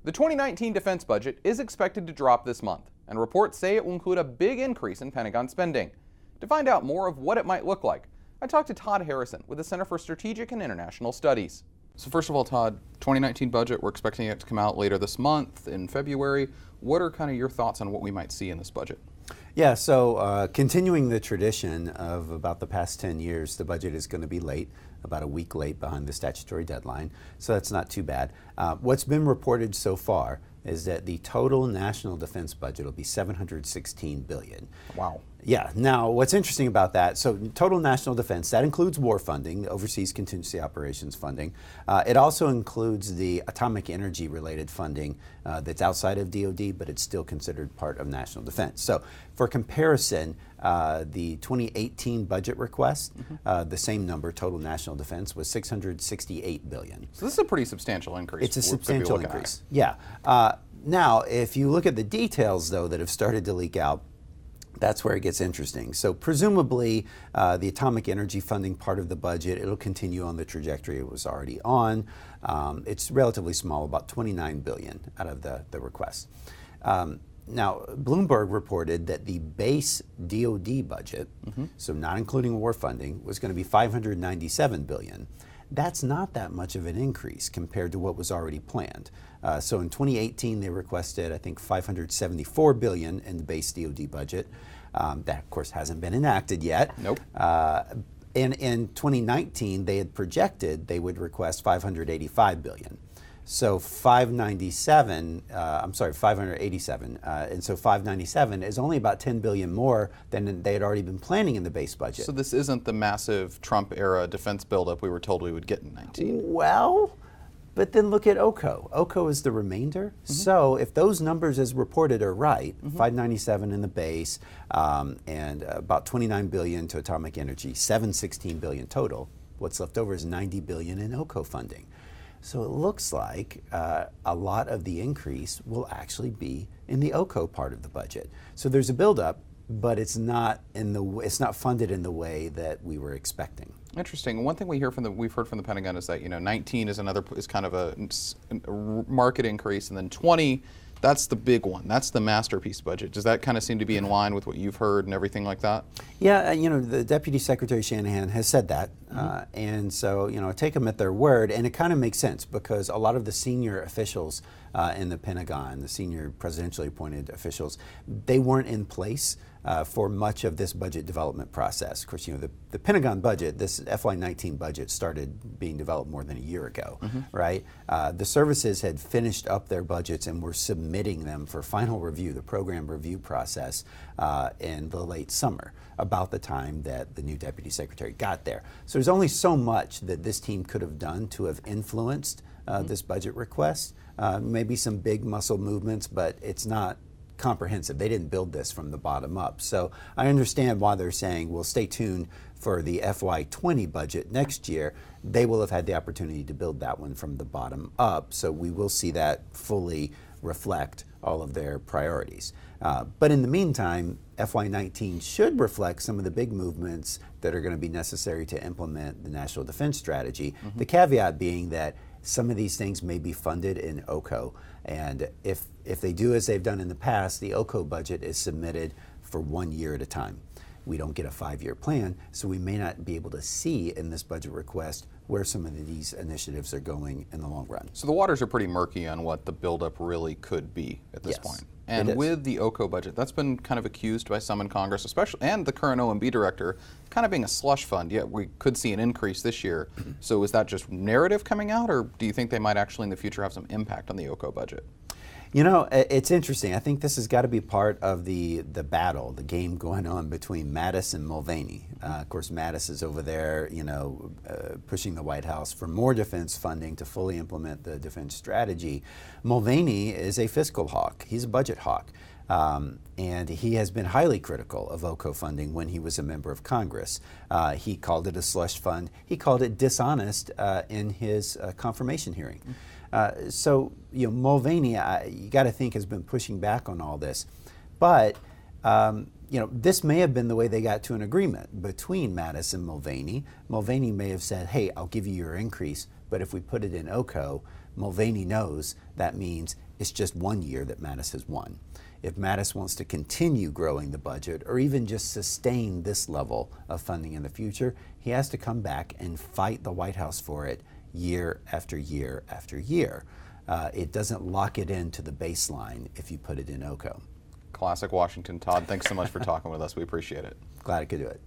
The 2019 defense budget is expected to drop this month, and reports say it will include a big increase in Pentagon spending. To find out more of what it might look like, I talked to Todd Harrison with the Center for Strategic and International Studies. So first of all, Todd, 2019 budget, we're expecting it to come out later this month in February. What are kind of your thoughts on what we might see in this budget? Yeah, so continuing the tradition of about the past 10 years, the budget is going to be late, about a week late behind the statutory deadline, so that's not too bad. What's been reported so far is that the total national defense budget will be $716 billion. Wow. Yeah, now what's interesting about that, so total national defense, that includes war funding, overseas contingency operations funding. It also includes the atomic energy related funding that's outside of DoD, but it's still considered part of national defense. So for comparison, the 2018 budget request, the same number, total national defense, was $668 billion. So this is a pretty substantial increase. It's a substantial increase, yeah. Now, if you look at the details, though, that have started to leak out, that's where it gets interesting. So presumably, the atomic energy funding part of the budget, it'll continue on the trajectory it was already on. It's relatively small, about $29 billion out of the request. Now, Bloomberg reported that the base DoD budget, so not including war funding, was going to be $597 billion. That's not that much of an increase compared to what was already planned. So in 2018, they requested, I think, $574 billion in the base DoD budget. That, of course, hasn't been enacted yet. Nope. And in 2019, they had projected they would request $585 billion. So 587, and so 597 is only about $10 billion more than they had already been planning in the base budget. So this isn't the massive Trump-era defense buildup we were told we would get in 19. Well, but then look at OCO. OCO is the remainder. So if those numbers as reported are right, 597 in the base, and about $29 billion to atomic energy, $716 billion total, what's left over is $90 billion in OCO funding. So it looks like a lot of the increase will actually be in the OCO part of the budget. So there's a buildup, but it's not funded in the way that we were expecting. Interesting. One thing we've heard from the Pentagon is that 19 is kind of a market increase, and then 20. That's the big one. That's the masterpiece budget. Does that kind of seem to be in line with what you've heard and everything like that? Yeah, the Deputy Secretary Shanahan has said that. And so, take them at their word. And it kind of makes sense because a lot of the senior officials in the Pentagon, the senior presidentially appointed officials, they weren't in place for much of this budget development process. Of course, the Pentagon budget, this FY19 budget, started being developed more than a year ago, right? The services had finished up their budgets and were submitting them for final review, the program review process, in the late summer, about the time that the new Deputy Secretary got there. So there's only so much that this team could have done to have influenced this budget request. Maybe some big muscle movements, but it's not comprehensive. They didn't build this from the bottom up. So I understand why they're saying, well, stay tuned for the FY20 budget next year. They will have had the opportunity to build that one from the bottom up. So we will see that fully reflect all of their priorities. But in the meantime, FY19 should reflect some of the big movements that are going to be necessary to implement the National Defense Strategy. The caveat being that some of these things may be funded in OCO. And if they do as they've done in the past, the OCO budget is submitted for 1 year at a time. We don't get a 5-year plan, so we may not be able to see in this budget request where some of these initiatives are going in the long run. So the waters are pretty murky on what the buildup really could be at this point. And with the OCO budget, that's been kind of accused by some in Congress, especially, and the current OMB director, kind of being a slush fund. Yet we could see an increase this year. So is that just narrative coming out, or do you think they might actually in the future have some impact on the OCO budget? It's interesting. I think this has got to be part of the battle, the game going on between Mattis and Mulvaney. Of course, Mattis is over there, pushing the White House for more defense funding to fully implement the defense strategy. Mulvaney is a fiscal hawk. He's a budget hawk. And he has been highly critical of OCO funding when he was a member of Congress. He called it a slush fund. He called it dishonest in his confirmation hearing. So, Mulvaney, you got to think, has been pushing back on all this. But, this may have been the way they got to an agreement between Mattis and Mulvaney. Mulvaney may have said, hey, I'll give you your increase, but if we put it in OCO, Mulvaney knows that means it's just 1 year that Mattis has won. If Mattis wants to continue growing the budget or even just sustain this level of funding in the future, he has to come back and fight the White House for it year after year after year. It doesn't lock it into the baseline if you put it in OCO. Classic Washington. Todd, thanks so much for talking with us. We appreciate it. Glad I could do it.